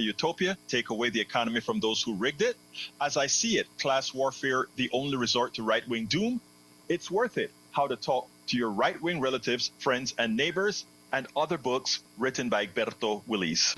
utopia, take away the economy from those who rigged it. As I see it, class warfare, the only resort to right-wing doom. It's worth it. How to talk to your right-wing relatives, friends, and neighbors, and other books written by Egberto Willis.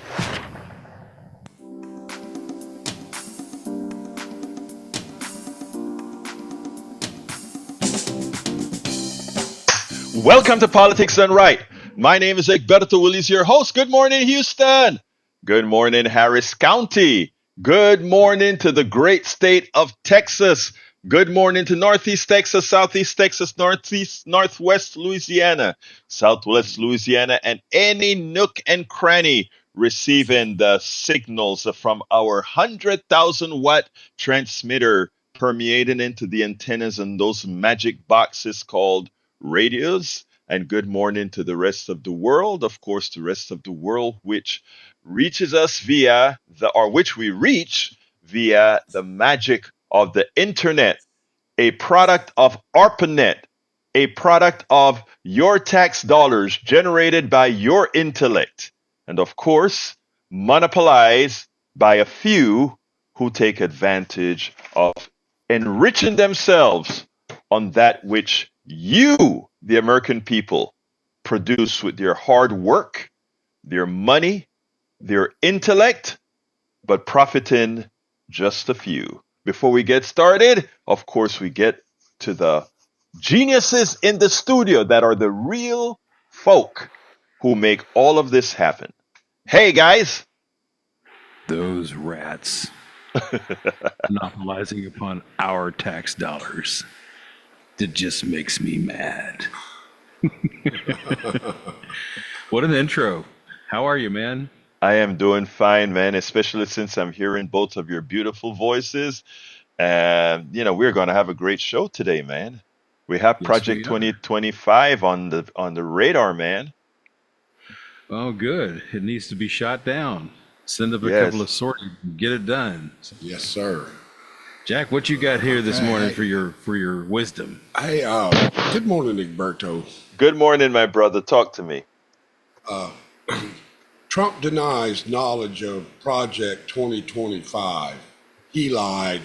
Welcome to Politics Done Right. My name is Egberto Willis, your host. Good morning, Houston. Good morning, Harris County. Good morning to the great state of Texas. Good morning to Northeast Texas, Southeast Texas, Northwest Louisiana, Southwest Louisiana, and any nook and cranny receiving the signals from our 100,000 watt transmitter permeating into the antennas and those magic boxes called radios. And good morning to the rest of the world, of course, the rest of the world, which reaches us which we reach via the magic of the internet, a product of ARPANET, a product of your tax dollars generated by your intellect, and of course, monopolized by a few who take advantage of enriching themselves on that which you, the American people, produce with their hard work, their money, their intellect, but profiting just a few. Before we get started, of course, we get to the geniuses in the studio that are the real folk who make all of this happen. Hey, guys. Those rats monopolizing upon our tax dollars. It just makes me mad. What an intro. How are you, man? I am doing fine, man, especially since I'm hearing both of your beautiful voices. And, we're going to have a great show today, man. We have Project 2025 on the radar, man. Oh, good. It needs to be shot down. Send up a couple of sorties and get it done. Yes, sir. Jack, what you got here this morning for your wisdom? Hey, good morning, Egberto. Good morning, my brother. Talk to me. Trump denies knowledge of Project 2025. He lied.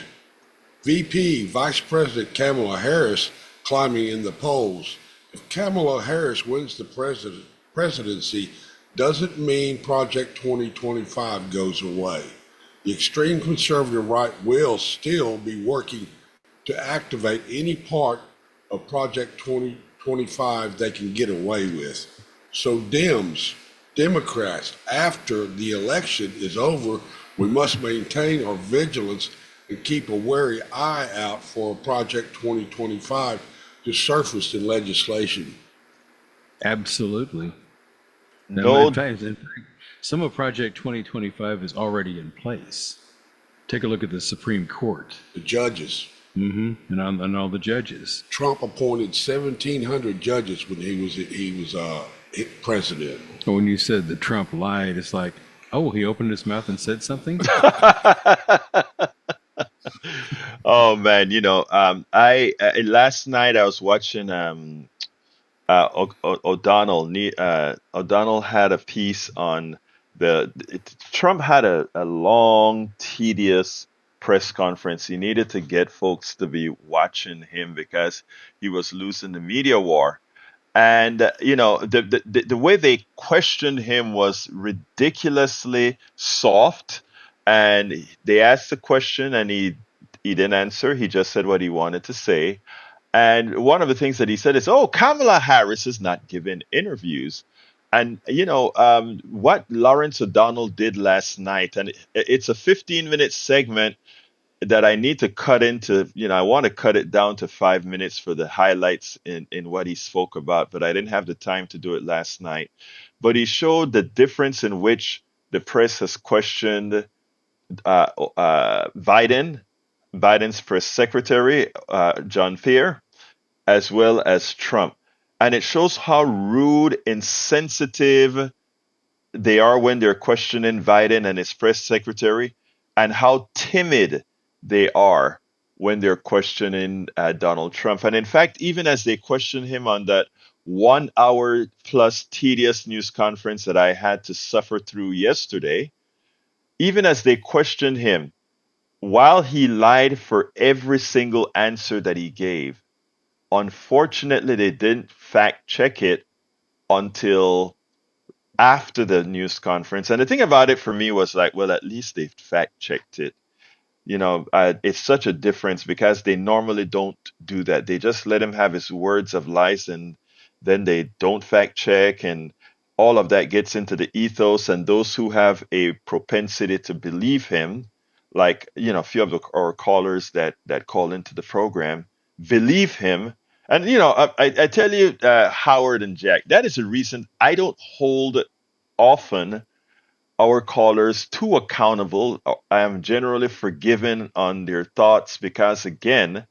Vice President Kamala Harris climbing in the polls. If Kamala Harris wins the presidency, doesn't mean Project 2025 goes away. The extreme conservative right will still be working to activate any part of Project 2025 they can get away with. So Democrats, after the election is over, we must maintain our vigilance and keep a wary eye out for Project 2025 to surface in legislation. Absolutely. No, in fact, some of Project 2025 is already in place. Take a look at the Supreme Court. The judges. Mm-hmm. And all the judges. Trump appointed 1,700 judges when he was president. When you said that Trump lied, it's like, oh, he opened his mouth and said something? Oh, man, last night I was watching O'Donnell. O'Donnell had a piece on Trump had a long, tedious press conference. He needed to get folks to be watching him because he was losing the media war. And, the way they questioned him was ridiculously soft. And they asked the question and he didn't answer. He just said what he wanted to say. And one of the things that he said is, Kamala Harris is not giving interviews. And, what Lawrence O'Donnell did last night, and it's a 15-minute segment that I need to cut into, I want to cut it down to 5 minutes for the highlights in what he spoke about, but I didn't have the time to do it last night. But he showed the difference in which the press has questioned Biden's press secretary, John Pierre, as well as Trump. And it shows how rude, insensitive they are when they're questioning Biden and his press secretary, and how timid they are when they're questioning Donald Trump. And in fact, even as they question him on that 1 hour plus tedious news conference that I had to suffer through yesterday, even as they questioned him, while he lied for every single answer that he gave, unfortunately, they didn't fact check it until after the news conference. And the thing about it for me was like, well, at least they fact checked it. It's such a difference because they normally don't do that. They just let him have his words of lies, and then they don't fact check, and all of that gets into the ethos. And those who have a propensity to believe him, like, a few of our callers that call into the program, believe him. And, I tell you, Howard and Jack, that is the reason I don't hold often our callers too accountable. I am generally forgiven on their thoughts because, again,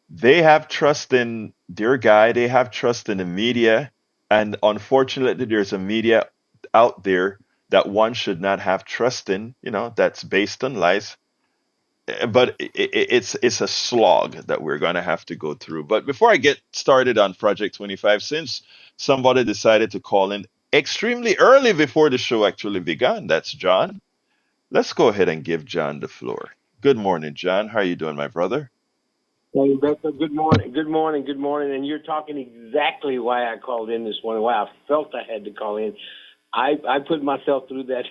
they have trust in their guy, they have trust in the media, and unfortunately, there's a media out there that one should not have trust in, that's based on lies. But it's a slog that we're going to have to go through. But before I get started on Project 25, since somebody decided to call in extremely early before the show actually began, that's John. Let's go ahead and give John the floor. Good morning, John. How are you doing, my brother? Hey, Becca, good morning. Good morning. Good morning. And you're talking exactly why I called in this morning, why I felt I had to call in. I put myself through that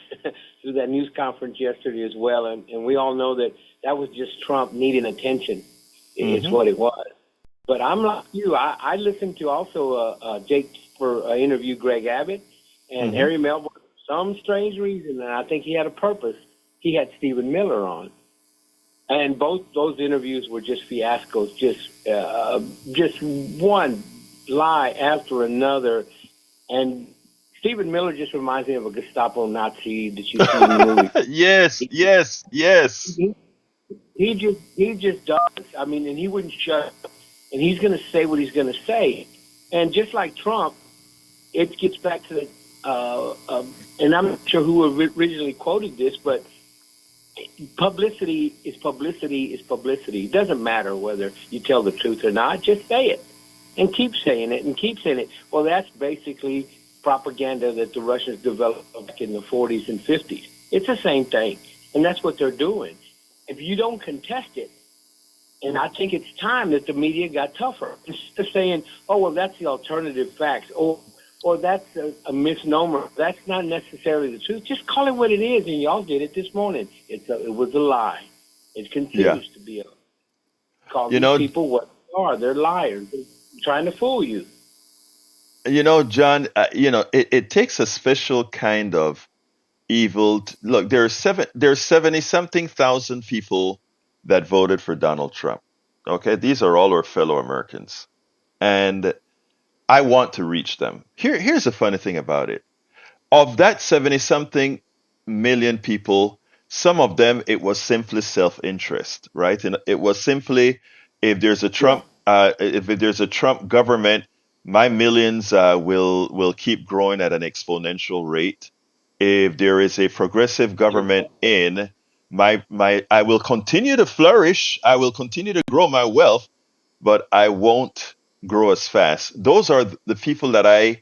through that news conference yesterday as well, and we all know that was just Trump needing attention. It's Mm-hmm. what it was. But I'm like you. I listened to also Jake for interview Greg Abbott and Mm-hmm. Harry Melbourne for some strange reason, and I think he had a purpose. He had Stephen Miller on. And both those interviews were just fiascos, just one lie after another. And Stephen Miller just reminds me of a Gestapo Nazi that you see in the movie. Yes, He, yes, yes. he, he just does. I mean, and he wouldn't shut up. And he's going to say what he's going to say. And just like Trump, it gets back to the, and I'm not sure who originally quoted this, but publicity is publicity is publicity. It doesn't matter whether you tell the truth or not. Just say it and keep saying it and keep saying it. Well, that's basically propaganda that the Russians developed back in the 40s and 50s. It's the same thing, and that's what they're doing. If you don't contest it, and I think it's time that the media got tougher. Instead of saying, oh, well, that's the alternative facts, or that's a misnomer. That's not necessarily the truth. Just call it what it is, and y'all did it this morning. It was a lie. It Yeah. continues to be a lie. Call You these know, people what they are. They're liars. They're trying to fool you. John, it takes a special kind of evil. Look, there's 70 something thousand people that voted for Donald Trump. Okay, these are all our fellow Americans. And I want to reach them. Here's the funny thing about it. Of that 70 something million people, some of them it was simply self-interest, right? And it was simply, if there's a Yeah. Trump government, my millions will keep growing at an exponential rate. If there is a progressive government in, my I will continue to flourish, I will continue to grow my wealth, but I won't grow as fast. Those are the people that I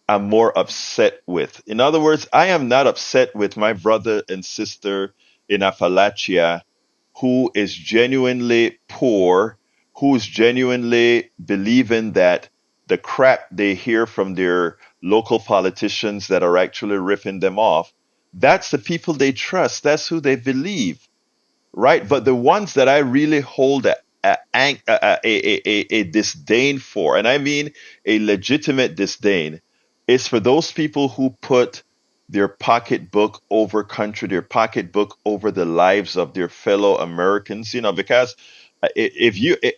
am more upset with. In other words, I am not upset with my brother and sister in Appalachia who is genuinely poor, who's genuinely believing that the crap they hear from their local politicians that are actually ripping them off, that's the people they trust, that's who they believe, right? But the ones that I really hold a disdain for, and I mean a legitimate disdain, is for those people who put their pocketbook over country, their pocketbook over the lives of their fellow Americans. Because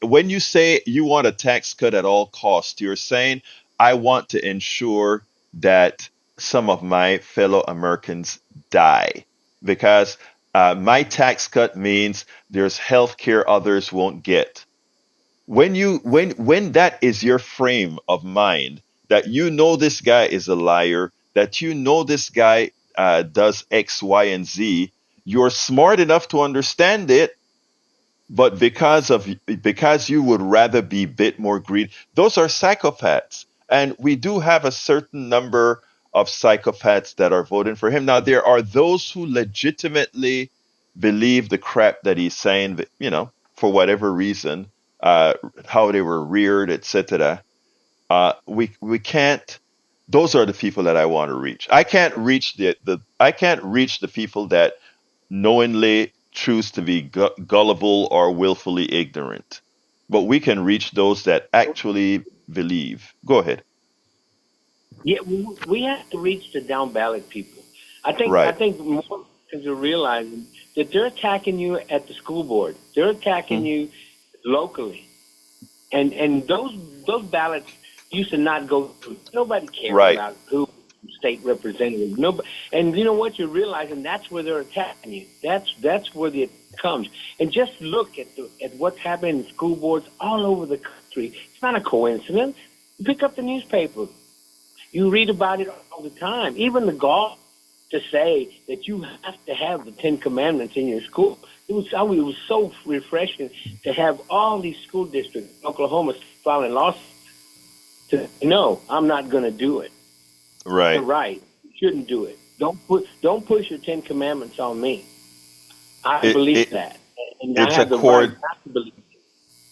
when you say you want a tax cut at all costs, you're saying I want to ensure that some of my fellow Americans die because my tax cut means there's health care others won't get. When that is your frame of mind, that this guy is a liar, that this guy does X, Y, and Z, you're smart enough to understand it, but because you would rather be a bit more greedy, those are psychopaths. And we do have a certain number of psychopaths that are voting for him. Now, there are those who legitimately believe the crap that he's saying, for whatever reason, uh, how they were reared, etc. We can't. Those are the people that I want to reach. I can't reach the people that knowingly choose to be gullible or willfully ignorant. But we can reach those that actually believe. Go ahead. Yeah, we have to reach the down ballot people. I Right. think more Americans are realizing that they're attacking you at the school board. They're attacking Mm. you locally, and those ballots used to not go through. Nobody cared Right. about who state representative. Nobody, and you know what? You're realizing that's where they're attacking you. That's where the attack comes. And just look at what's happening in school boards all over the country. It's not a coincidence. You pick up the newspaper. You read about it all the time. Even the gall to say that you have to have the Ten Commandments in your school. It was so refreshing to have all these school districts in Oklahoma filing lawsuits to no, I'm not going to do it. You're Right. right. You shouldn't do it. Don't push your Ten Commandments on me. I It, believe it that, and I it's a have the right cord not to believe it.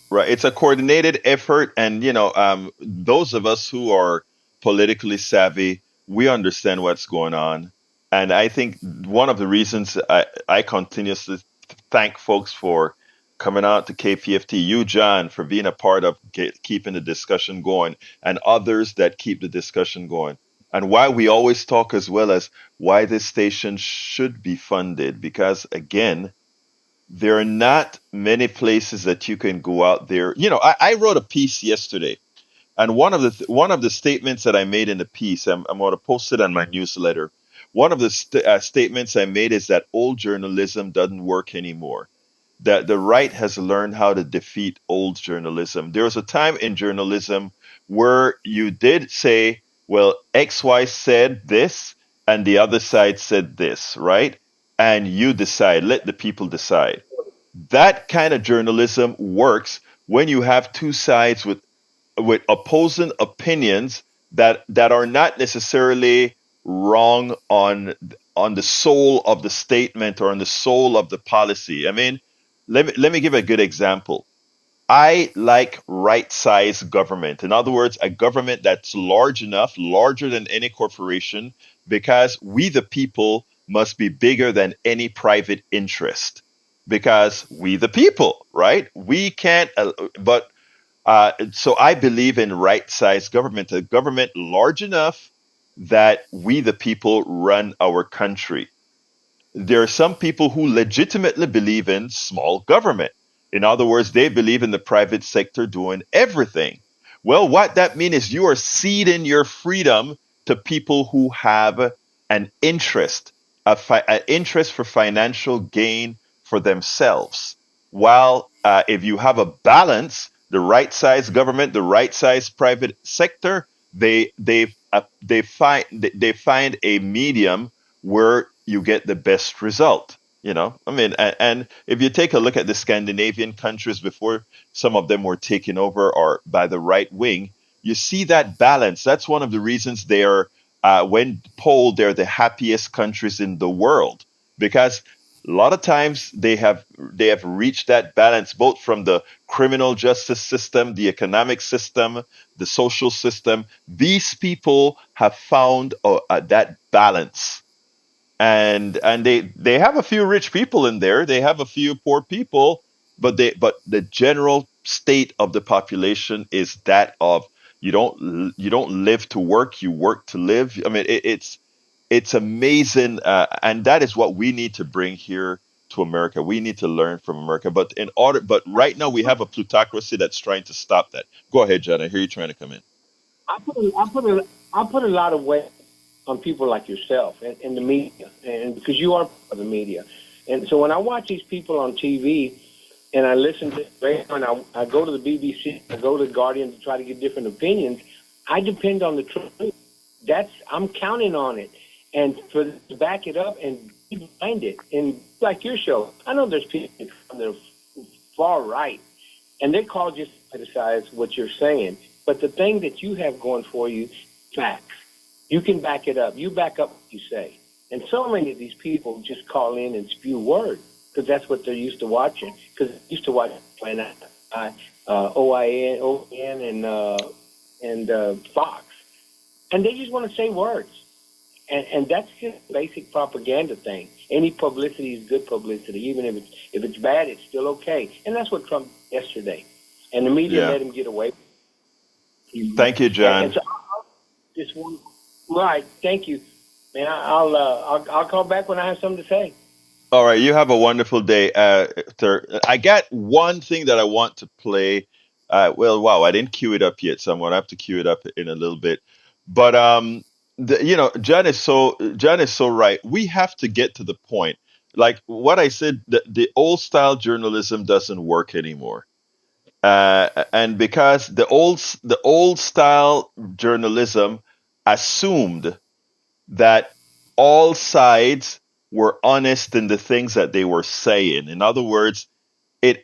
right. It's a coordinated effort, and those of us who are politically savvy, we understand what's going on. And I think one of the reasons I continuously thank folks for coming out to KPFT, you, John, for being a part of keeping the discussion going, and others that keep the discussion going. And why we always talk as well as why this station should be funded, because again, there are not many places that you can go out there. I wrote a piece yesterday, and one of the statements that I made in the piece, I'm going to post it on my newsletter. One of the statements I made is that old journalism doesn't work anymore. That the right has learned how to defeat old journalism. There was a time in journalism where you did say, well, XY said this, and the other side said this, right? And you decide, let the people decide. That kind of journalism works when you have two sides with opposing opinions that are not necessarily wrong on the soul of the statement or on the soul of the policy. I mean, let me give a good example. I like right size government. In other words, a government that's large enough, larger than any corporation, because we, the people, must be bigger than any private interest. Because we, the people, right? We can't, so I believe in right size government, a government large enough that we, the people, run our country. There are some people who legitimately believe in small government. In other words, they believe in the private sector doing everything. Well, what that means is you are ceding your freedom to people who have an interest, an interest for financial gain for themselves. While if you have a balance, the right size government, the right size private sector, they find a medium where you get the best result. I mean, and if you take a look at the Scandinavian countries before some of them were taken over or by the right wing, you see that balance. That's one of the reasons they are, when polled, they're the happiest countries in the world, because a lot of times they have reached that balance both from the criminal justice system, the economic system, the social system. These people have found that balance, and they have a few rich people in there, they have a few poor people, but the general state of the population is that of you don't live to work, you work to live. I mean, it's amazing, and that is what we need to bring here to America. We need to learn from America, but right now we have a plutocracy that's trying to stop that. Go ahead, John, I hear you trying to come in. I put a lot of weight on people like yourself and the media, and because you are part of the media, and so when I watch these people on TV and I listen to radio and I go to the BBC, I go to the Guardian to try to get different opinions, I depend on the truth. I'm counting on it, and to back it up and be behind it. And like your show, I know there's people on the far right, and they call just criticize what you're saying. But the thing that you have going for you, facts. You can back it up. You back up what you say. And so many of these people just call in and spew words because that's what they're used to watching. Because they're used to watching OIN and Fox. And they just want to say words. And that's just a basic propaganda thing. Any publicity is good publicity. Even if it's bad, it's still okay. And that's what Trump did yesterday. And the media let him get away. Thank you, John. And so just one. Right. Thank you. Man, I'll call back when I have something to say. All right, you have a wonderful day. I got one thing that I want to play. Well, wow, I didn't cue it up yet, so I'm gonna have to cue it up in a little bit. But John is so right. We have to get to the point. Like what I said, the old style journalism doesn't work anymore. And because the old style journalism assumed that all sides were honest in the things that they were saying. In other words, it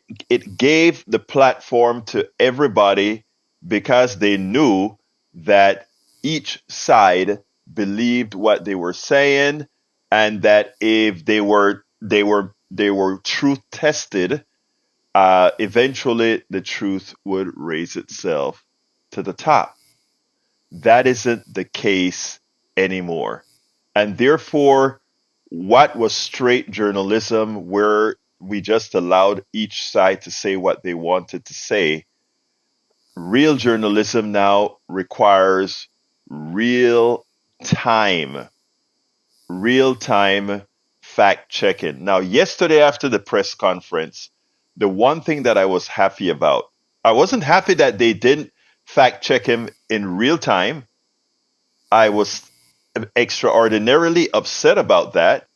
gave the platform to everybody because they knew that each side believed what they were saying, and that if they were truth tested, eventually the truth would raise itself to the top. That isn't the case anymore. And therefore, what was straight journalism, where we just allowed each side to say what they wanted to say, real journalism now requires real time, real time fact checking. Now, yesterday after the press conference, the one thing that I was happy about, I wasn't happy that they didn't fact check him in real time. I was extraordinarily upset about that.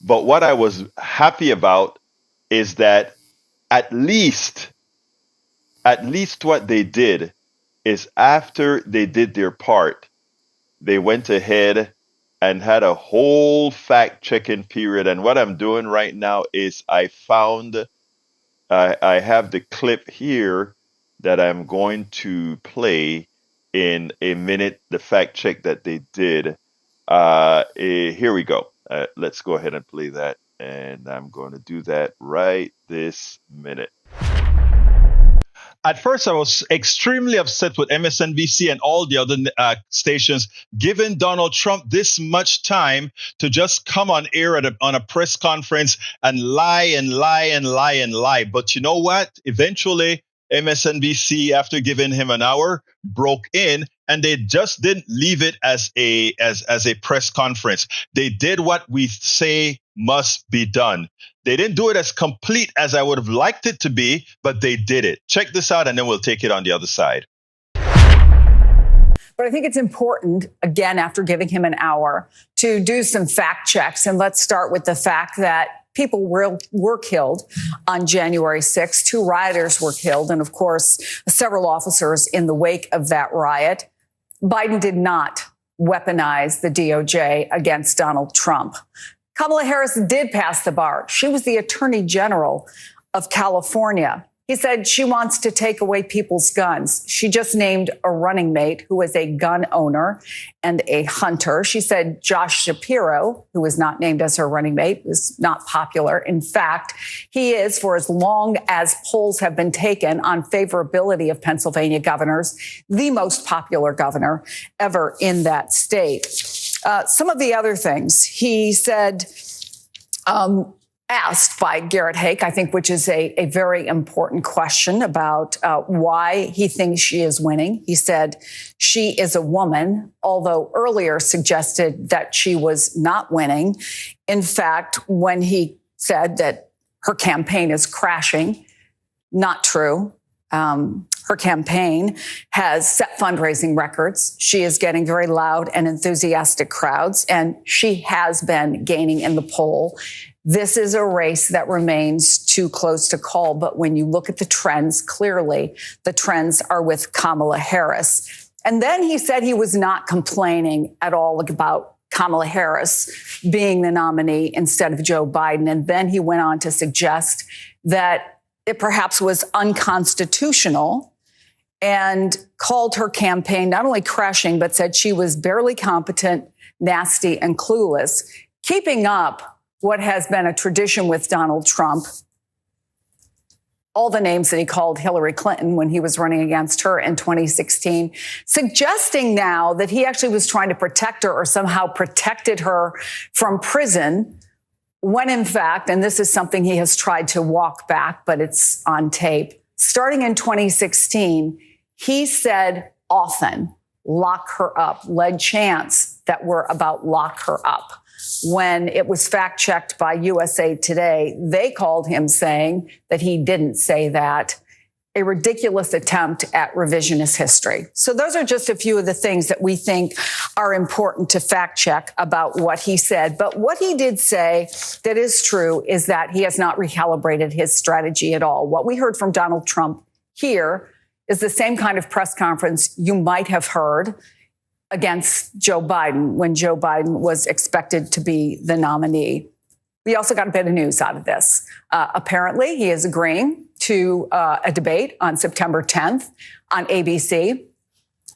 But what I was happy about is that at least, at least what they did is after they did their part, they went ahead and had a whole fact checking period. And what I'm doing right now is I have the clip here that I'm going to play in a minute, the fact check that they did. Here we go. Let's go ahead and play that. And I'm going to do that right this minute. At first, I was extremely upset with MSNBC and all the other stations giving Donald Trump this much time to just come on air on a press conference and lie and lie and lie and lie. But you know what? Eventually, MSNBC, after giving him an hour, broke in, and they just didn't leave it as a press conference. They did what we say must be done. They didn't do it as complete as I would have liked it to be, but they did it. Check this out, and then we'll take it on the other side. But I think it's important, again, after giving him an hour, to do some fact checks. And let's start with the fact that people were killed on January 6th. 2 rioters were killed, and of course, several officers in the wake of that riot. Biden did not weaponize the DOJ against Donald Trump. Kamala Harris did pass the bar. She was the Attorney General of California. He said she wants to take away people's guns. She just named a running mate who is a gun owner and a hunter. She said Josh Shapiro, who was not named as her running mate, is not popular. In fact, he is, for as long as polls have been taken on favorability of Pennsylvania governors, the most popular governor ever in that state. Some of the other things he said, asked by Garrett Haake, I think, which is a very important question about why he thinks she is winning. He said she is a woman, although earlier suggested that she was not winning. In fact, when he said that her campaign is crashing, not true. Her campaign has set fundraising records. She is getting very loud and enthusiastic crowds, and she has been gaining in the poll. This is a race that remains too close to call. But when you look at the trends, clearly the trends are with Kamala Harris. And then he said he was not complaining at all about Kamala Harris being the nominee instead of Joe Biden. And then he went on to suggest that it perhaps was unconstitutional and called her campaign not only crashing, but said she was barely competent, nasty, and clueless, keeping up what has been a tradition with Donald Trump. All the names that he called Hillary Clinton when he was running against her in 2016, suggesting now that he actually was trying to protect her or somehow protected her from prison, when in fact, and this is something he has tried to walk back, but it's on tape, starting in 2016, he said often, lock her up, led chants that were about lock her up. When it was fact-checked by USA Today, they called him saying that he didn't say that. A ridiculous attempt at revisionist history. So those are just a few of the things that we think are important to fact check about what he said. But what he did say that is true is that he has not recalibrated his strategy at all. What we heard from Donald Trump here is the same kind of press conference you might have heard against Joe Biden when Joe Biden was expected to be the nominee. We also got a bit of news out of this. Apparently, he is agreeing to a debate on September 10th on ABC.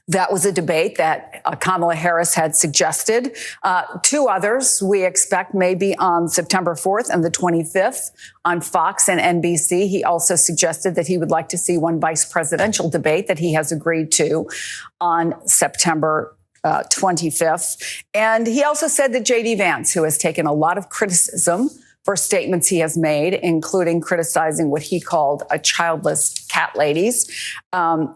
That was a debate that Kamala Harris had suggested. Two others we expect may be on September 4th and the 25th on Fox and NBC. He also suggested that he would like to see one vice presidential debate that he has agreed to on September 25th. And he also said that J.D. Vance, who has taken a lot of criticism for statements he has made, including criticizing what he called a childless cat ladies,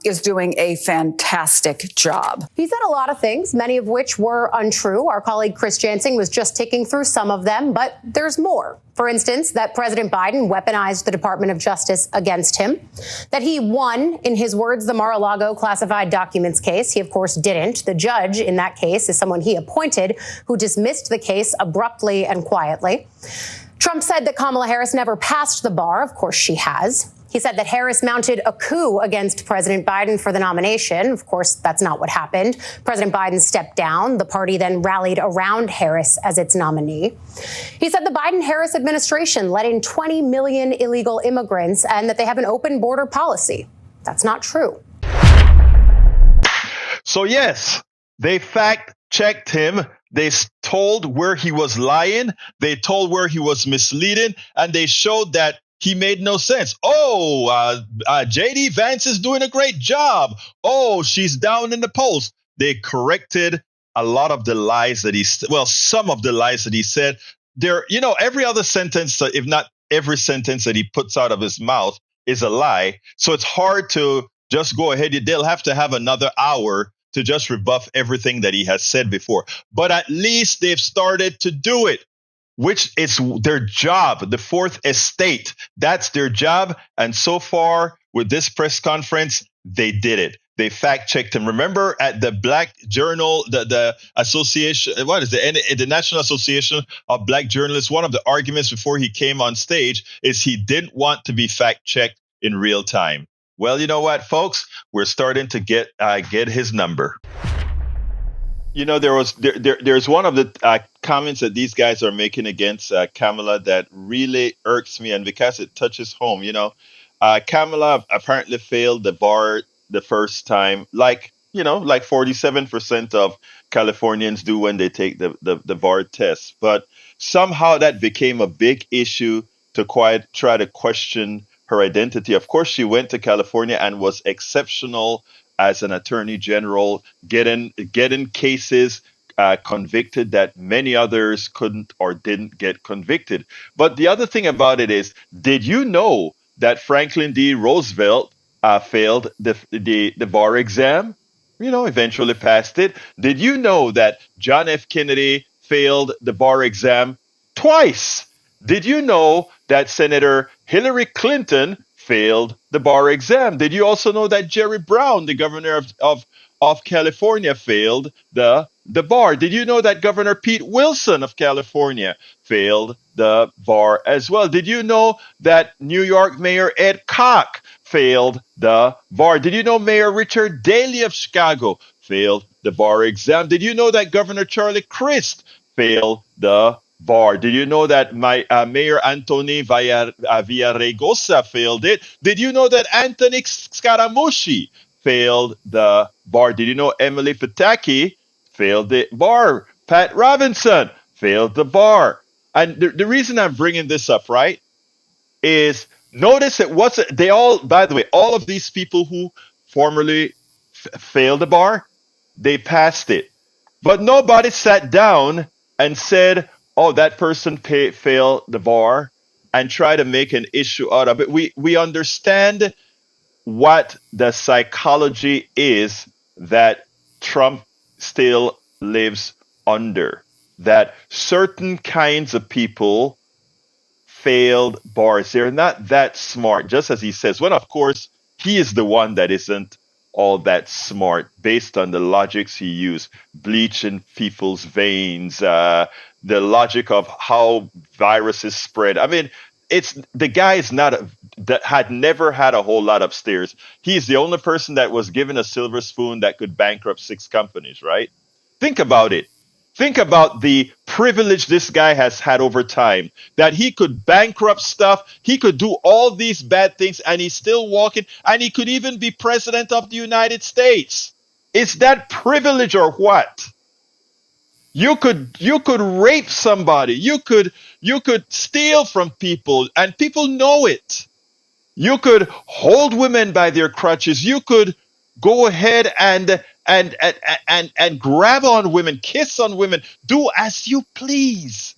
is doing a fantastic job. He said a lot of things, many of which were untrue. Our colleague Chris Jansing was just ticking through some of them, but there's more. For instance, that President Biden weaponized the Department of Justice against him, that he won, in his words, the Mar-a-Lago classified documents case. He, of course, didn't. The judge in that case is someone he appointed who dismissed the case abruptly and quietly. Trump said that Kamala Harris never passed the bar. Of course, she has. He said that Harris mounted a coup against President Biden for the nomination. Of course, that's not what happened. President Biden stepped down. The party then rallied around Harris as its nominee. He said the Biden-Harris administration let in 20 million illegal immigrants and that they have an open border policy. That's not true. So yes, they fact-checked him. They told where he was lying. They told where he was misleading, and they showed that he made no sense. J.D. Vance is doing a great job. Oh, she's down in the polls. They corrected a lot of the lies that some of the lies that he said. Every other sentence, if not every sentence that he puts out of his mouth is a lie. So it's hard to just go ahead. They'll have to have another hour to just rebuff everything that he has said before. But at least they've started to do it, which is their job. The fourth estate, that's their job. And so far with this press conference, they did it. They fact-checked him. Remember at the Black Journal, the association, the National Association of Black Journalists, one of the arguments before he came on stage is he didn't want to be fact-checked in real time. Well, you know what, folks? We're starting to get his number. There's one of the comments that these guys are making against Kamala that really irks me, and because it touches home. Kamala apparently failed the bar the first time, like 47% of Californians do when they take the bar test. But somehow that became a big issue to try to question her identity. Of course, she went to California and was exceptional as an attorney general, getting cases convicted that many others couldn't or didn't get convicted. But the other thing about it is, did you know that Franklin D. Roosevelt failed the bar exam? Eventually passed it. Did you know that John F. Kennedy failed the bar exam twice? Did you know that Senator Hillary Clinton failed the bar exam? Did you also know that Jerry Brown, the governor of California, failed the bar? Did you know that Governor Pete Wilson of California failed the bar as well? Did you know that New York Mayor Ed Koch failed the bar? Did you know Mayor Richard Daley of Chicago failed the bar exam? Did you know that Governor Charlie Crist failed the bar? Did you know that Mayor Anthony Villaraigosa failed it? Did you know that Anthony Scaramucci failed the bar. Did you know Emily Pataki failed the bar? Pat Robinson failed the bar. And the reason I'm bringing this up, right, is notice it wasn't, they all, by the way, all of these people who formerly failed the bar, they passed it. But nobody sat down and said, oh, that person failed the bar and try to make an issue out of it. We understand what the psychology is that Trump still lives under. That certain kinds of people failed bars. They're not that smart, just as he says. Well, of course, he is the one that isn't all that smart based on the logics he used, bleach in people's veins, the logic of how viruses spread. I mean, it's the guy is not that had never had a whole lot upstairs. He's the only person that was given a silver spoon that could bankrupt 6 companies, right? Think about it. Think about the privilege this guy has had over time, that he could bankrupt stuff, he could do all these bad things, and he's still walking, and he could even be president of the United States. Is that privilege or what? You could rape somebody, you could steal from people, and people know it. You could hold women by their crutches. You could go ahead and grab on women, kiss on women, do as you please.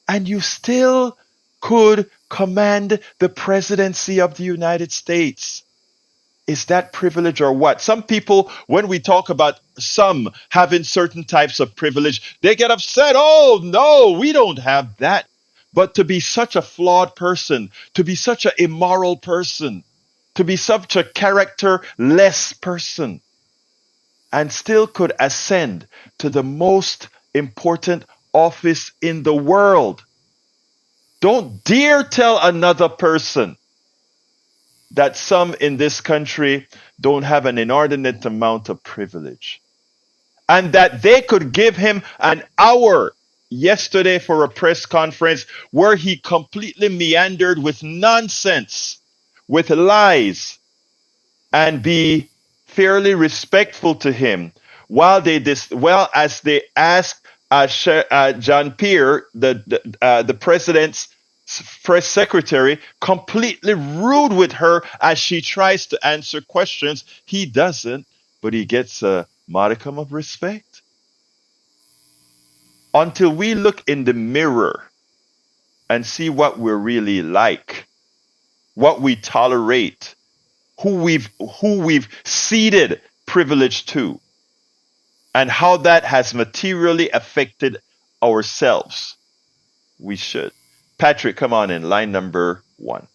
And you still could command the presidency of the United States. Is that privilege or what? Some people, when we talk about some having certain types of privilege, they get upset. Oh, no, we don't have that. But to be such a flawed person, to be such an immoral person, to be such a characterless person, and still could ascend to the most important office in the world. Don't dare tell another person that some in this country don't have an inordinate amount of privilege, and that they could give him an hour yesterday for a press conference where he completely meandered with nonsense, with lies, and be fairly respectful to him while as they asked John Pierre, the president's press secretary, completely rude with her as she tries to answer questions. He doesn't, but he gets a modicum of respect. Until we look in the mirror and see what we're really like, what we tolerate, who we've ceded privilege to, and how that has materially affected ourselves, we should. Patrick, come on in, line number 1.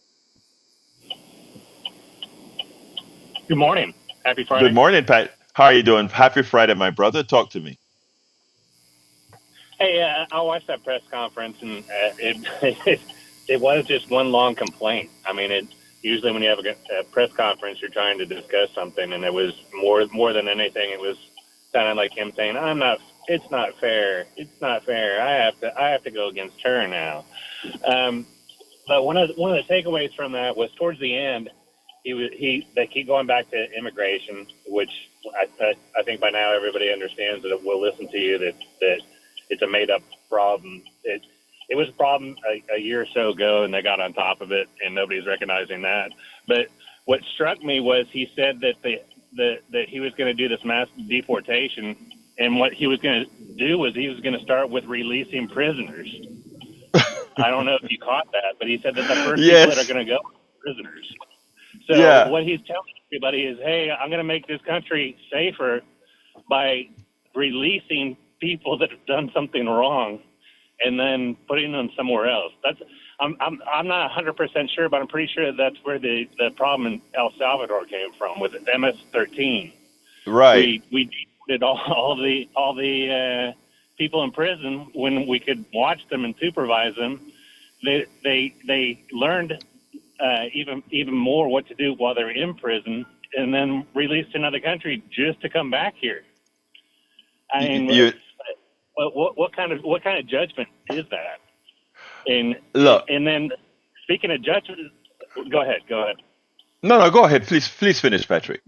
Good morning. Happy Friday. Good morning, Pat. How are you doing? Happy Friday, my brother. Talk to me. Hey, I watched that press conference, and it was just one long complaint. I mean, usually when you have a press conference, you're trying to discuss something, and it was more than anything, it was sounding like him saying, it's not fair. It's not fair. I have to go against her now. But one of the takeaways from that was towards the end, they keep going back to immigration, which I think by now everybody understands that will listen to you that it's a made up problem. It was a problem a year or so ago, and they got on top of it, and nobody's recognizing that. But what struck me was he said that that he was going to do this mass deportation, and what he was going to do was he was going to start with releasing prisoners. I don't know if you caught that, but he said that the first people that are going to go are prisoners. So what he's telling everybody is, hey, I'm going to make this country safer by releasing people that have done something wrong and then putting them somewhere else. I'm not 100% sure, but I'm pretty sure that's where the problem in El Salvador came from with MS-13. Right. We did all the people in prison when we could watch them and supervise them. They learned even more what to do while they're in prison, and then released to another country just to come back here. I mean, what kind of judgment is that? And look, and then speaking of judgment, go ahead. No, go ahead. Please finish, Patrick.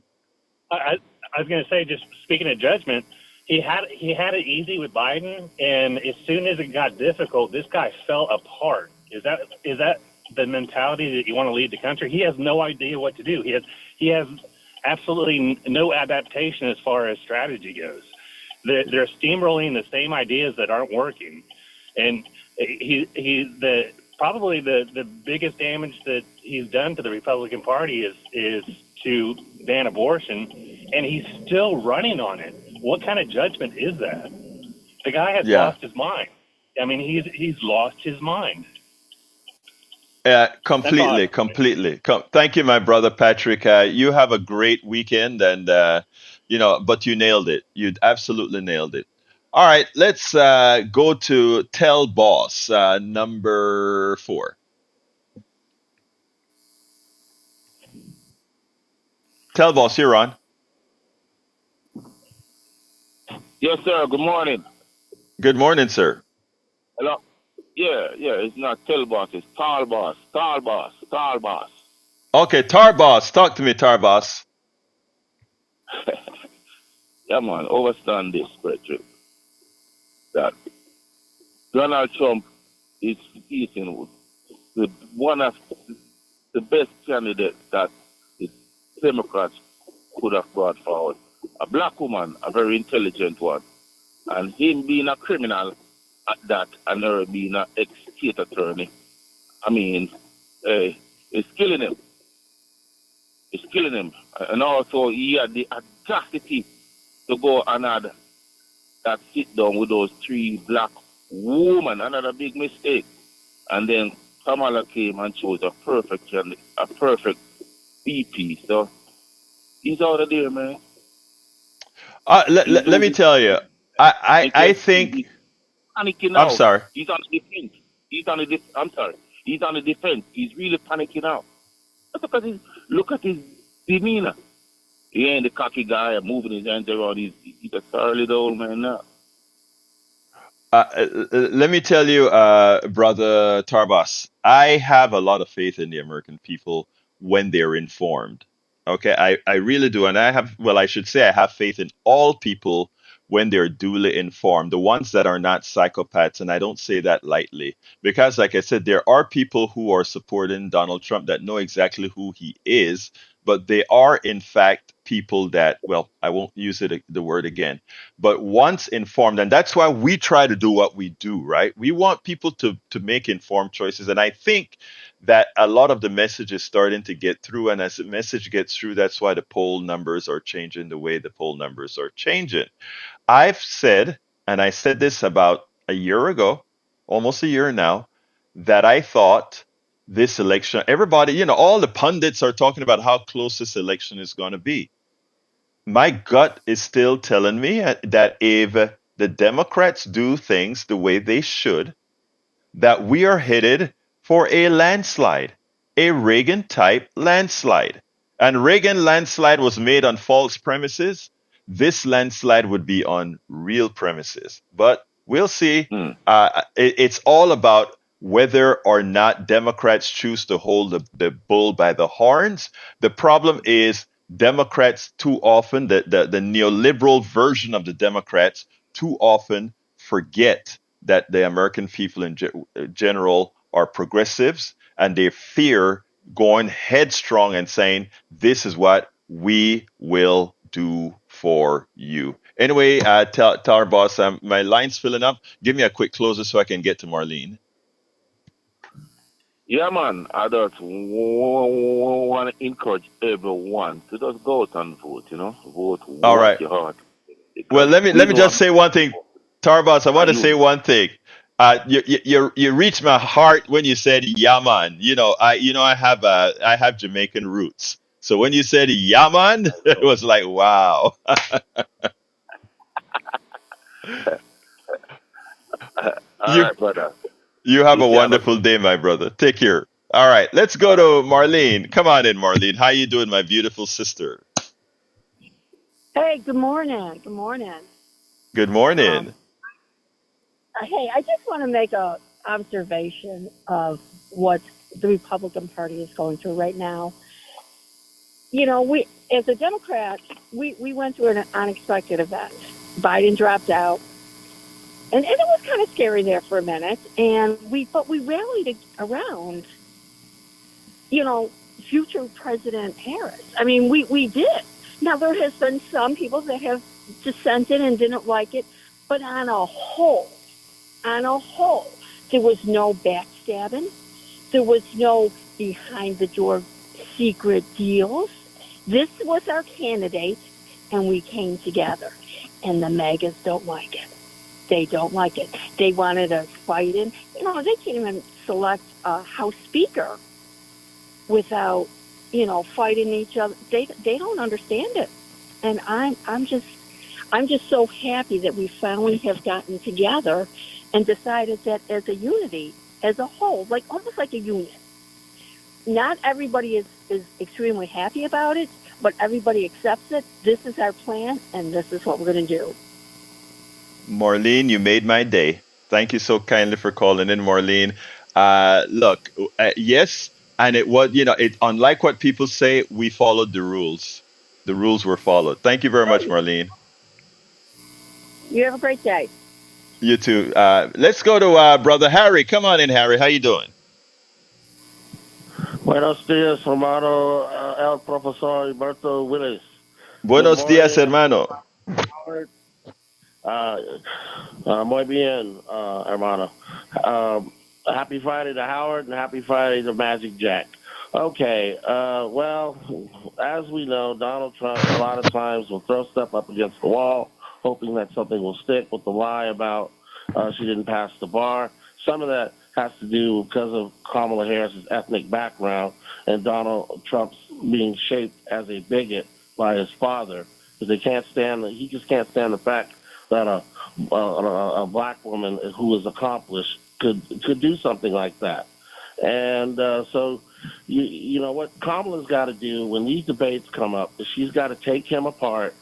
I, I was going to say, just speaking of judgment, he had it easy with Biden, and as soon as it got difficult, this guy fell apart. Is that the mentality that you want to lead the country? He has no idea what to do. He has absolutely no adaptation as far as strategy goes. They're steamrolling the same ideas that aren't working, and the probably the biggest damage that he's done to the Republican Party is to ban abortion, and he's still running on it. What kind of judgment is that? The guy has Yeah. lost his mind. I mean, he's lost his mind. That's all. Completely. Thank you, my brother Patrick. You have a great weekend, and but you nailed it. You absolutely nailed it. All right, let's go to Tell Boss, number 4. Tell Boss, you're on. Yes, sir. Good morning. Good morning, sir. Hello. Yeah, yeah. It's not tell boss. It's tall boss. Tall boss. Tall boss. Okay, Tar Boss, talk to me, Tar Boss. Yeah, man. Overstand this, Patrick. That Donald Trump is speaking with one of the best candidates that the Democrats could have brought forward. A black woman, a very intelligent one, and him being a criminal at that, and her being an ex-state attorney. I mean, it's killing him. It's killing him. And also, he had the audacity to go and had that sit down with those 3 black women. Another big mistake. And then Kamala came and chose a perfect VP. So he's out of there, man. He's Let me losing. tell you, I think. He's panicking I'm now. sorry. He's on the defense. I'm sorry. He's on the defense. He's really panicking now. Look at his demeanor. He ain't the cocky guy moving his hands around. He's a solid old man now. Let me tell you, brother Tarbas, I have a lot of faith in the American people when they're informed. Okay, I really do. And I should say I have faith in all people when they're duly informed, the ones that are not psychopaths. And I don't say that lightly because, like I said, there are people who are supporting Donald Trump that know exactly who he is, but they are, in fact, people that, well, I won't use the word again, but once informed, and that's why we try to do what we do, right? We want people to make informed choices, and I think that a lot of the message is starting to get through, and as the message gets through, that's why the poll numbers are changing the way the poll numbers are changing. I've said, and I said this about a year ago, almost a year now, that I thought this election, everybody, all the pundits are talking about how close this election is going to be. My gut is still telling me that if the Democrats do things the way they should, that we are headed for a landslide, a Reagan type landslide. And Reagan landslide was made on false premises. This landslide would be on real premises. But we'll see. Hmm. It's all about whether or not Democrats choose to hold the bull by the horns. The problem is Democrats too often, the neoliberal version of the Democrats, too often forget that the American people in general are progressives and they fear going headstrong and saying, this is what we will do for you. Anyway, tell our boss, my line's filling up. Give me a quick closer so I can get to Marlene. Yeah, man. I just want to encourage everyone to just go out and vote. Vote All what right. your heart. Well, Because let me we let me know just say one thing, Tarbas. I want to say you. one thing. You reached my heart when you said "yaman." I have Jamaican roots. So when you said "yaman," it was like wow. All You right, brother. you have You a say have a wonderful day, my brother. Take care. All right, let's go to Marlene. Come on in, Marlene. How you doing, my beautiful sister? Hey, good morning. Good morning. Good Um, morning. hey, I just want to make a observation of what the Republican Party is going through right now. we as a Democrat, we went through an unexpected event. Biden dropped out, and it was kind of scary there for a minute. But we rallied around, you know, future President Harris. I mean, we did. Now there has been some people that have dissented and didn't like it, but on a whole, there was no backstabbing. There was no behind the door secret deals. This was our candidate, and we came together. And the MAGAs don't like it. They don't like it. They wanted us fighting. They can't even select a House Speaker without, fighting each other. They don't understand it. And I'm just so happy that we finally have gotten together and decided that as a unity, as a whole, like almost like a union. Not everybody is extremely happy about it, but everybody accepts it. This is our plan, and this is what we're going to do. Marlene, you made my day. Thank you so kindly for calling in, Marlene. Look, yes, and it was, unlike what people say, we followed the rules. The rules were followed. Thank you very much, Marlene. You have a great day. You too. Let's go to Brother Harry. Come on in, Harry. How you doing? Buenos dias, hermano, el profesor Alberto Willis. Good Buenos dias, morning, hermano. Howard. Muy bien, hermano. Happy Friday to Howard and happy Friday to Magic Jack. Okay, well, as we know, Donald Trump a lot of times will throw stuff up against the wall, hoping that something will stick with the lie about she didn't pass the bar. Some of that has to do because of Kamala Harris's ethnic background and Donald Trump's being shaped as a bigot by his father. Because he just can't stand the fact that a black woman who is accomplished could do something like that. And so, you know what Kamala's got to do when these debates come up is she's got to take him apart,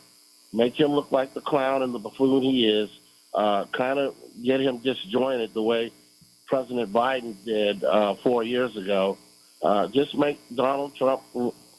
make him look like the clown and the buffoon he is, kind of get him disjointed the way President Biden did 4 years ago. Just make Donald Trump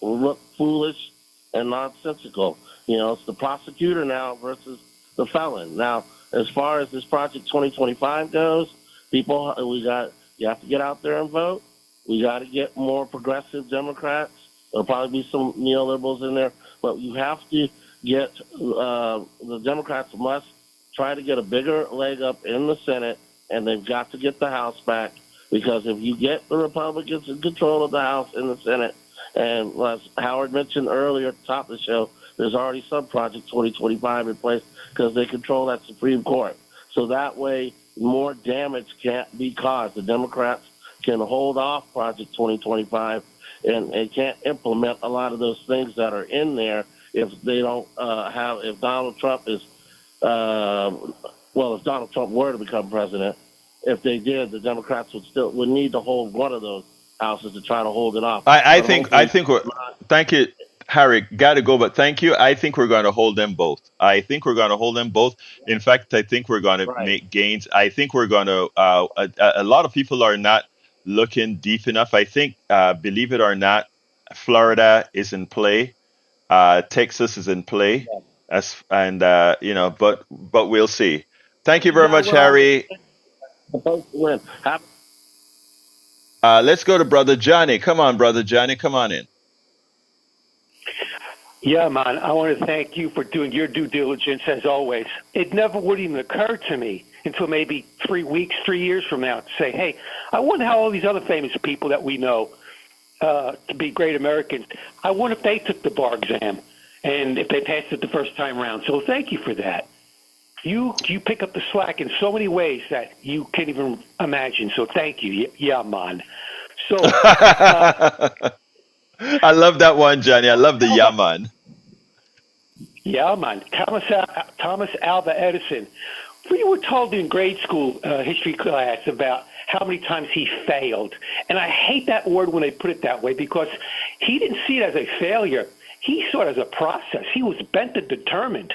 look foolish and nonsensical. It's the prosecutor now versus the felon. Now, as far as this Project 2025 goes, you have to get out there and vote. We got to get more progressive Democrats. There'll probably be some neoliberals in there, but you have to get the Democrats must try to get a bigger leg up in the Senate, and they've got to get the House back, because if you get the Republicans in control of the House and the Senate, and as Howard mentioned earlier at the top of the show, there's already some Project 2025 in place because they control that Supreme Court. So that way, more damage can't be caused. The Democrats can hold off Project 2025 and can't implement a lot of those things that are in there if they don't if Donald Trump is, if Donald Trump were to become president, if they did, the Democrats would need to hold one of those houses to try to hold it off. Thank you, Harry. Got to go, but thank you. I think we're going to hold them both. In fact, I think we're going to make gains. I think we're going to. A lot of people are not looking deep enough. I think, believe it or not, Florida is in play. Texas is in play, but we'll see. Thank you very much, Harry. Let's go to Brother Johnny. Come on, Brother Johnny. Come on in. Yeah, man, I want to thank you for doing your due diligence as always. It never would even occur to me until maybe 3 years from now to say, hey, I wonder how all these other famous people that we know to be great Americans, I wonder if they took the bar exam and if they passed it the first time around. So thank you for that. You pick up the slack in so many ways that you can't even imagine. So thank you. Yeah, man. So I love that one, Johnny. I love the Yaman. Yeah, man. Thomas Alva Edison. We were told in grade school history class about how many times he failed. And I hate that word when they put it that way, because he didn't see it as a failure. He saw it as a process. He was bent and determined.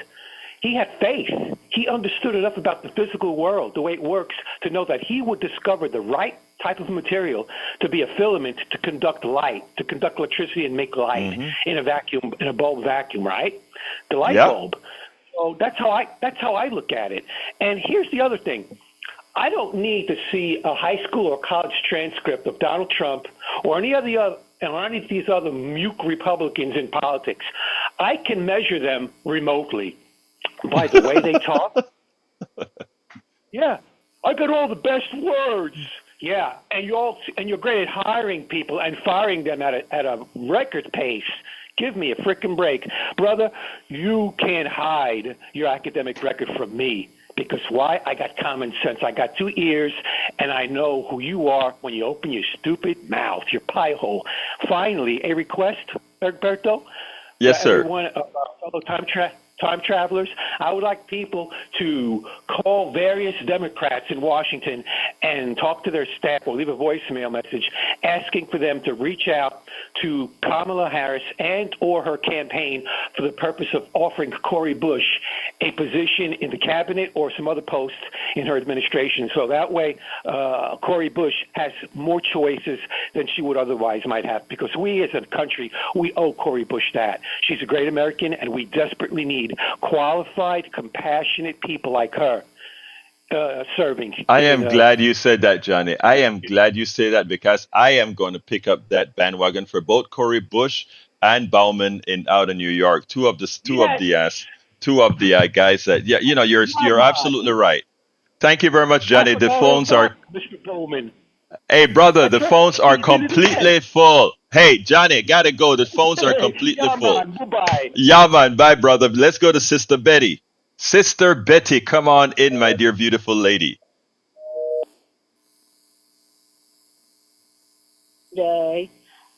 He had faith. he understood enough about the physical world, the way it works, to know that he would discover the right type of material to be a filament to conduct light, to conduct electricity and make light in a vacuum, in a bulb vacuum, right? The light bulb. So that's how I look at it. And here's the other thing. I don't need to see a high school or college transcript of Donald Trump or any of these other mute Republicans in politics. I can measure them remotely by the way they talk. Yeah, I got all the best words. Yeah, and you're great at hiring people and firing them at a record pace. Give me a frickin' break, brother. You can't hide your academic record from me. Because why? I got common sense. I got 2 ears, and I know who you are when you open your stupid mouth, your pie hole. Finally, a request, Berto? Yes, sir. Everyone, fellow time travelers, I would like people to call various Democrats in Washington and talk to their staff or leave a voicemail message asking for them to reach out to Kamala Harris and or her campaign for the purpose of offering Cori Bush a position in the cabinet or some other post in her administration. So that way, Cori Bush has more choices than she would otherwise might have, because we as a country, we owe Cori Bush that. She's a great American, and we desperately need qualified, compassionate people like her serving. I am glad you said that, Johnny. I am glad you say that, because I am going to pick up that bandwagon for both Cori Bush and Bauman out of New York. Two of the guys that, you're absolutely right. Thank you very much, Johnny. The phones are, Mr. Bowman. hey brother, the phones are completely full. Hey Johnny, gotta go. The phones are completely full. Goodbye. Yeah, man. Bye, brother. Let's go to Sister Betty. Sister Betty, come on in, my dear beautiful lady. Day.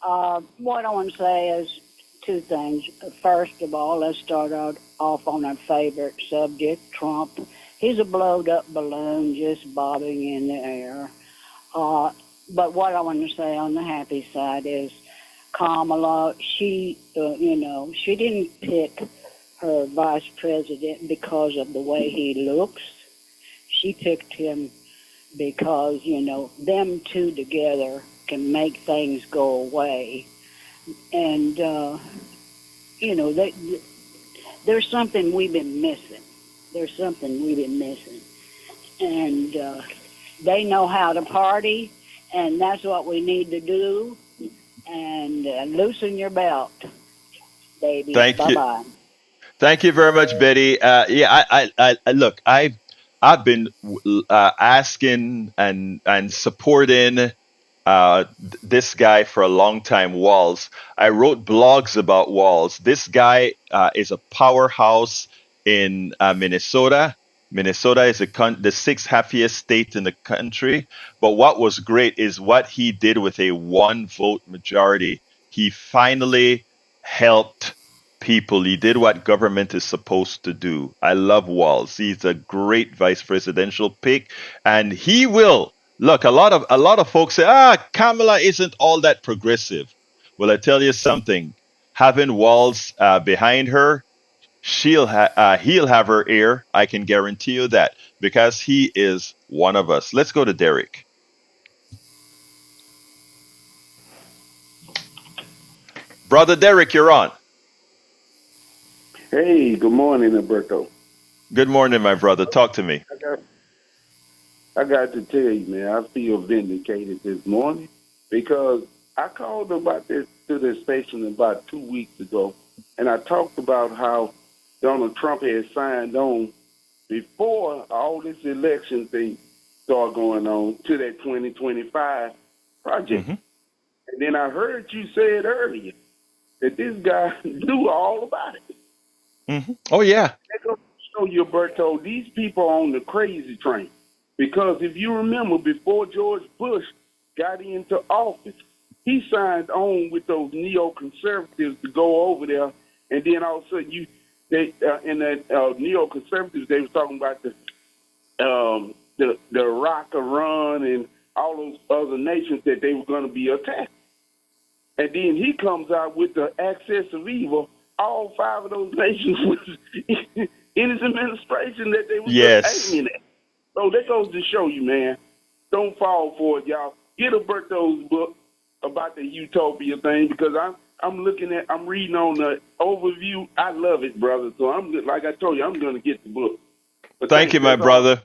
What I want to say is two things. First of all, let's start out off on our favorite subject, Trump. He's a blowed up balloon just bobbing in the air. But what I want to say on the happy side is Kamala, she didn't pick her vice president because of the way he looks. She picked him because, them two together can make things go away. And, there's something we've been missing. And they know how to party, and that's what we need to do. And loosen your belt, baby. Thank you. Bye-bye. Thank you very much, Betty. I look, I've been asking and supporting this guy for a long time, Walls. I wrote blogs about Walls. This guy is a powerhouse in Minnesota. Minnesota is the sixth happiest state in the country. But what was great is what he did with a 1-vote majority. He finally helped people. He did what government is supposed to do. I love Walls. He's a great vice presidential pick, and he will. Look, a lot of folks say, Kamala isn't all that progressive. Well, I tell you something. Having Walls behind her, he'll have her ear. I can guarantee you that, because he is one of us. Let's go to Derek. Brother Derek, you're on. Hey, good morning, Alberto. Good morning, my brother. Talk to me. I got to tell you, man, I feel vindicated this morning because I called about this to this station about 2 weeks ago, and I talked about how Donald Trump had signed on before all this election thing started going on to that 2025 project. Mm-hmm. And then I heard you say it earlier that this guy knew all about it. Mm-hmm. Oh, yeah. They're going to show you, Berto, these people are on the crazy train. Because if you remember, before George Bush got into office, he signed on with those neoconservatives to go over there. And then all of a sudden, in the neoconservatives, they were talking about the Iraq, Iran, and all those other nations that they were going to be attacked. And then he comes out with the axis of evil. All 5 of those nations was in his administration that they was just Yes. aiming at. So that goes to show you, man, don't fall for it, y'all. Get Alberto's book about the utopia thing because I'm reading on the overview. I love it, brother. So like I told you, I'm gonna get the book. But Thank thanks. you, my That's all. brother.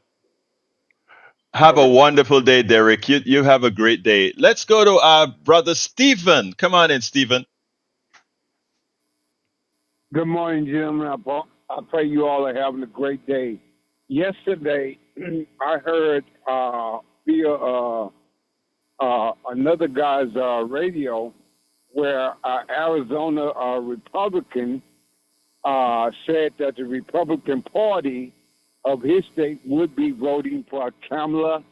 All Have a right. wonderful day, Derek. You have a great day. Let's go to our brother Stephen. Come on in, Stephen. Good morning, gentlemen. I pray you all are having a great day. Yesterday, I heard via another guy's radio where Arizona Republican said that the Republican Party of his state would be voting for Kamala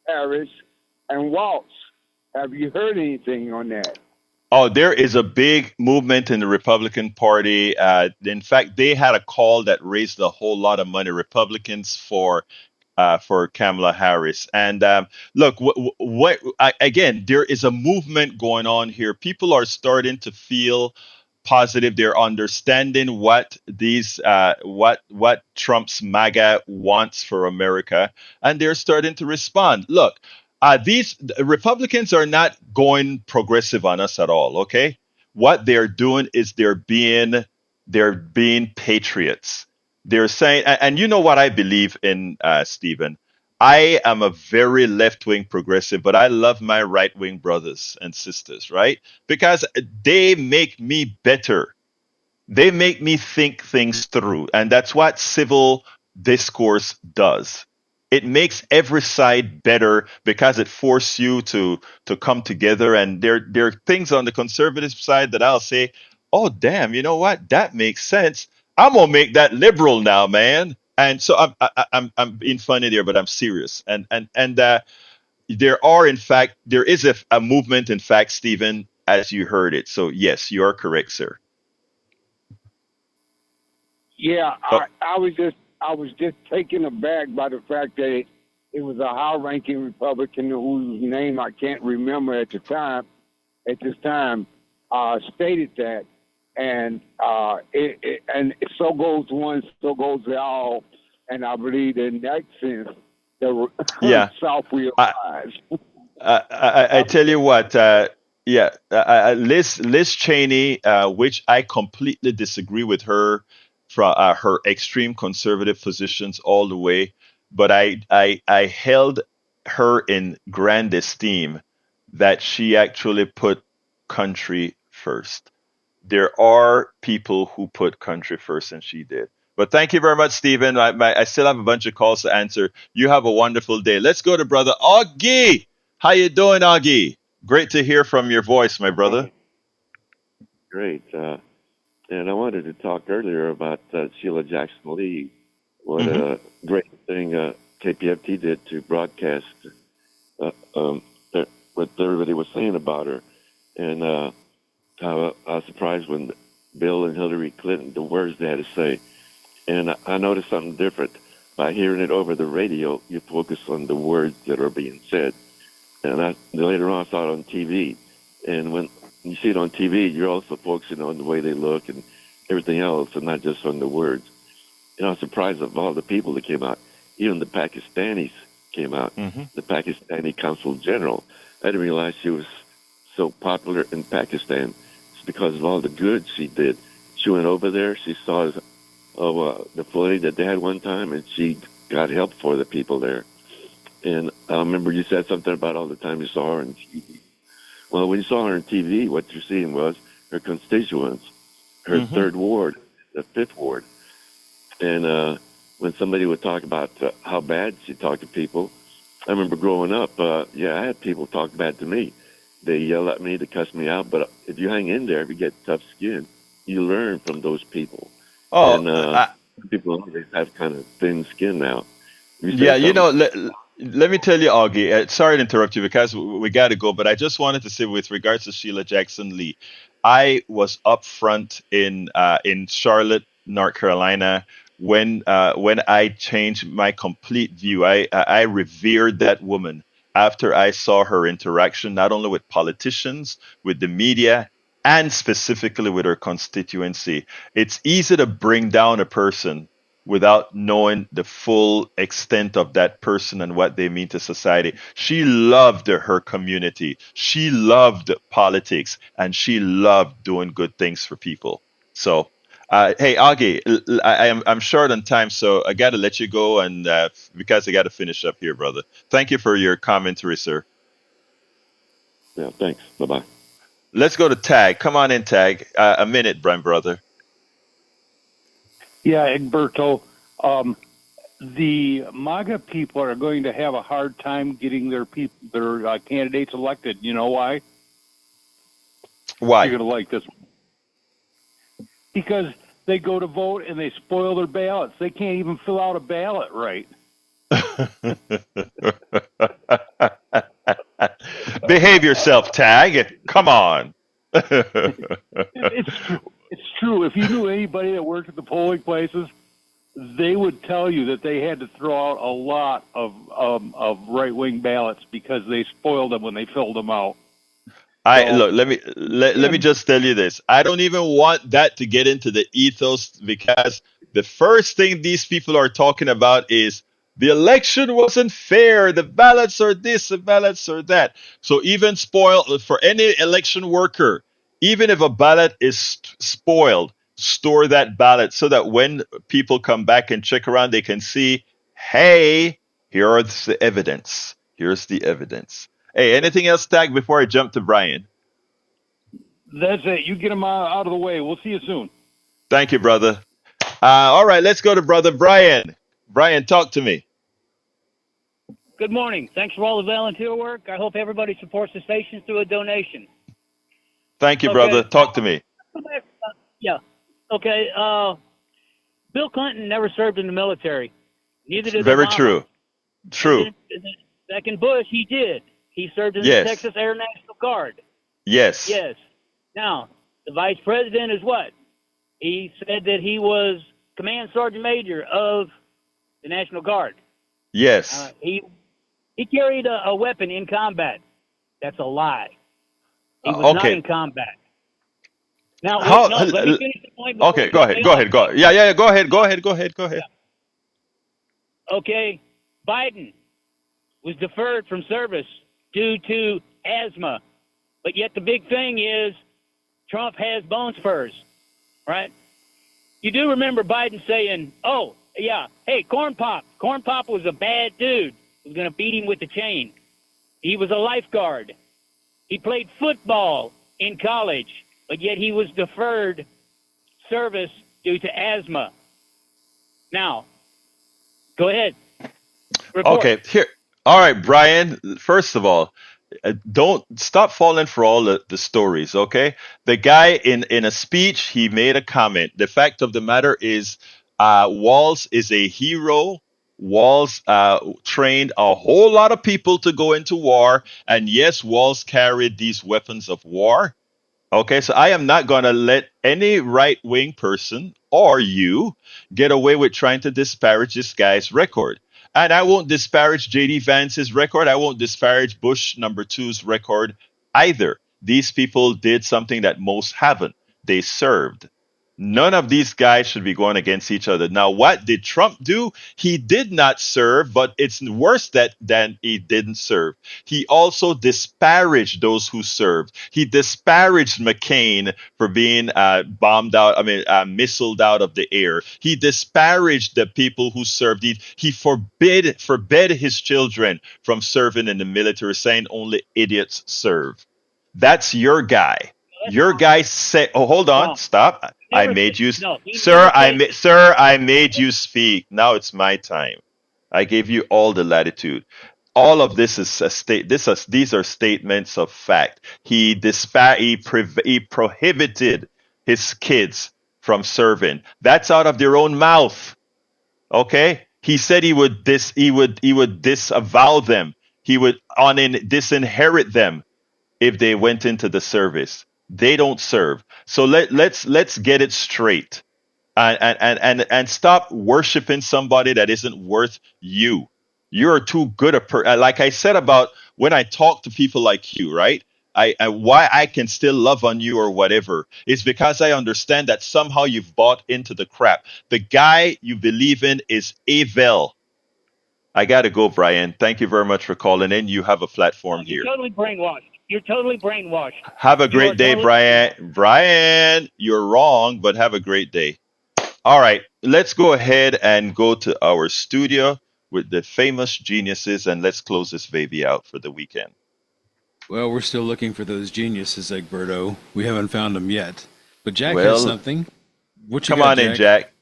Harris and Waltz. Have you heard anything on that? Oh, there is a big movement in the Republican Party. In fact, they had a call that raised a whole lot of money, Republicans for Kamala Harris. And look, again, there is a movement going on here. People are starting to feel positive. They're understanding what Trump's MAGA wants for America, and they're starting to respond. Look, these Republicans are not going progressive on us at all. Okay, what they're doing is they're being patriots. They're saying, and you know what I believe in, Stephen. I am a very left wing progressive, but I love my right wing brothers and sisters, right? Because they make me better. They make me think things through. And that's what civil discourse does. It makes every side better because it forces you to come together. And there are things on the conservative side that I'll say, oh damn, you know what? That makes sense. I'm gonna make that liberal now, man. And so I'm being funny there, but I'm serious. And there is a movement, in fact, Stephen, as you heard it. So yes, you are correct, sir. Yeah, Oh, I was just taken aback by the fact that it was a high-ranking Republican whose name I can't remember at this time, stated that, and and so goes one, so goes the all, and I believe in that sense the yeah. South will I, rise. I tell you what, yeah, Liz Cheney, which I completely disagree with her from her extreme conservative positions all the way, but I held her in grand esteem that she actually put country first. There are people who put country first, and she did. But thank you very much, Stephen. I still have a bunch of calls to answer. You have a wonderful day. Let's go to brother Augie. How you doing, Augie? Great to hear from your voice, my brother. Great. And I wanted to talk earlier about Sheila Jackson Lee. What Hmm. a great thing KPFT did to broadcast uh, um, what everybody was saying about her. And how I was surprised when Bill and Hillary Clinton, the words they had to say. And I noticed something different. By hearing it over the radio, you focus on the words that are being said. And later on, I saw it on TV. And when you see it on TV, you're also focusing on the way they look and everything else, and not just on the words. You know, I'm surprised of all the people that came out. Even the Pakistanis came out. Hmm. The Pakistani Consul General. I didn't realize she was so popular in Pakistan. It's because of all the good she did. She went over there. She saw the flooding that they had one time, and she got help for the people there. And I remember you said something about all the time you saw her on TV. Well, when you saw her on TV, what you're seeing was her constituents, her Hmm. third ward, the fifth ward. And when somebody would talk about how bad she talked to people, I remember growing up, yeah, I had people talk bad to me. They yell at me, they cuss me out. But if you hang in there, if you get tough skin, you learn from those people. Oh, And people always have kind of thin skin now. You yeah, say something. let me tell you, Augie, sorry to interrupt you because we got to go, but I just wanted to say with regards to Sheila Jackson Lee, I was up front in Charlotte, North Carolina, when I changed my complete view. I revered that woman after I saw her interaction, not only with politicians, with the media, and specifically with her constituency. It's easy to bring down a person without knowing the full extent of that person and what they mean to society. She loved her community. She loved politics, and she loved doing good things for people. So, hey, Augie, I'm short on time, so I got to let you go, and because I got to finish up here, brother. Thank you for your commentary, sir. Yeah, thanks. Bye bye. Let's go to Tag. Come on in, Tag. A minute, Brian, brother. Yeah, Egberto. The MAGA people are going to have a hard time getting their candidates elected. You know why? Why? You're going to like this one. Because they go to vote and they spoil their ballots. They can't even fill out a ballot right. Behave yourself, Tag. Come on. It's true. If you knew anybody that worked at the polling places, they would tell you that they had to throw out a lot of right-wing ballots because they spoiled them when they filled them out. Look, let me just tell you this. I don't even want that to get into the ethos, because the first thing these people are talking about is the election wasn't fair. The ballots are this, the ballots are that. So even spoiled for any election worker, even if a ballot is spoiled, store that ballot so that when people come back and check around, they can see, hey, here's the evidence. Here's the evidence. Hey, anything else, Tag, before I jump to Brian? That's it. You get them out of the way. We'll see you soon. Thank you, brother. All right, let's go to brother Brian. Brian, talk to me. Good morning. Thanks for all the volunteer work. I hope everybody supports the station through a donation. Thank you, Okay. brother. Talk to me. Yeah. Okay. Bill Clinton never served in the military. Neither did Very Obama. true. True. Second Bush, he did. He served in Yes. the Texas Air National Guard. Yes. Yes. Now, the vice president is what? He said that he was command sergeant major of the National Guard. Yes. He carried a weapon in combat. That's a lie. He was not Okay. in combat. Now, How- let me finish the point. before Okay, you go ahead. say Go off. ahead. Go. Yeah. Go ahead. Go ahead. Go ahead. Go ahead. Okay, Biden was deferred from service due to asthma, but yet the big thing is Trump has bone spurs, right? You do remember Biden saying, "Oh, yeah, hey, Corn Pop was a bad dude. Was going to beat him with the chain. He was a lifeguard. He played football in college, but yet he was deferred service due to asthma." Now, go ahead. Report. Okay. Here. All right, Brian. First of all, don't stop falling for all the stories. Okay. The guy in a speech, he made a comment. The fact of the matter is, Walls is a hero. Walls trained a whole lot of people to go into war, and yes, Walls carried these weapons of war. Okay, so I am not going to let any right wing person or you get away with trying to disparage this guy's record. And I won't disparage JD Vance's record. I won't disparage Bush number two's record either. These people did something that most haven't. They served. None of these guys should be going against each other. Now, what did Trump do? He did not serve, but it's worse than he didn't serve. He also disparaged those who served. He disparaged McCain for being bombed out, missiled out of the air. He disparaged the people who served. He forbid his children from serving in the military, saying only idiots serve. That's your guy. Your guy said, "Oh, hold on, No. stop. I Never made said- you, no, he sir. never said- I made you speak. Now it's my time. I gave you all the latitude. All of this is a state. These are statements of fact. He prohibited his kids from serving. That's out of their own mouth. Okay. He said he would disavow them. He would disinherit them if they went into the service. They don't serve. So let's get it straight, and stop worshiping somebody that isn't worth you. You're too good like I said about when I talk to people like you, right? why I can still love on you or whatever is because I understand that somehow you've bought into the crap. The guy you believe in is Avel. I gotta go, Brian. Thank you very much for calling in. You have a platform You're here. totally brainwashed. You're totally brainwashed. Have a You are great day, totally Brian. Brian, you're wrong, but have a great day. All right, let's go ahead and go to our studio with the famous geniuses, and let's close this baby out for the weekend. Well, we're still looking for those geniuses, Egberto. We haven't found them yet. But Jack has Well, something. What you come got, on in, Jack? Jack.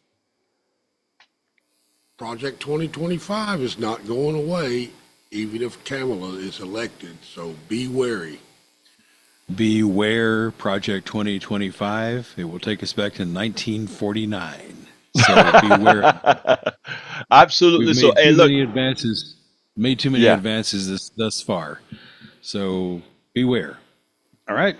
Project 2025 is not going away, even if Kamala is elected. So be wary. Beware Project 2025. It will take us back to 1949. So beware. Absolutely. We've So, made hey, too look, many advances. Made too many yeah, advances thus far. So beware. All right.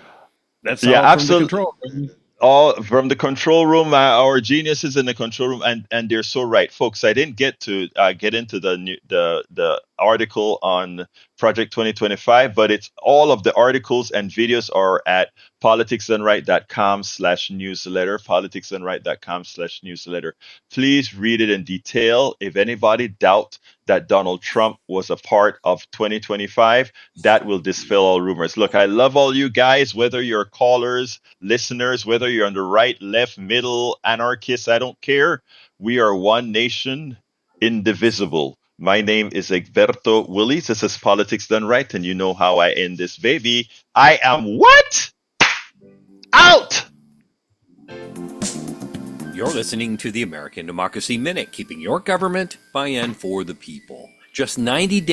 That's yeah, all from the absolutely. control room. All from the control room, our geniuses in the control room, and they're so right, folks. I didn't get to get into the article on Project 2025, but it's all of the articles and videos are at politicsdoneright.com/newsletter, politicsdoneright.com/newsletter. Please read it in detail. If anybody doubt that Donald Trump was a part of 2025, that will dispel all rumors. Look, I love all you guys, whether you're callers, listeners, whether you're on the right, left, middle, anarchists, I don't care. We are one nation, indivisible. My name is Egberto Willis. This is Politics Done Right, and you know how I end this baby. I am what? Out! You're listening to the American Democracy Minute, keeping your government by and for the people. Just 90 days.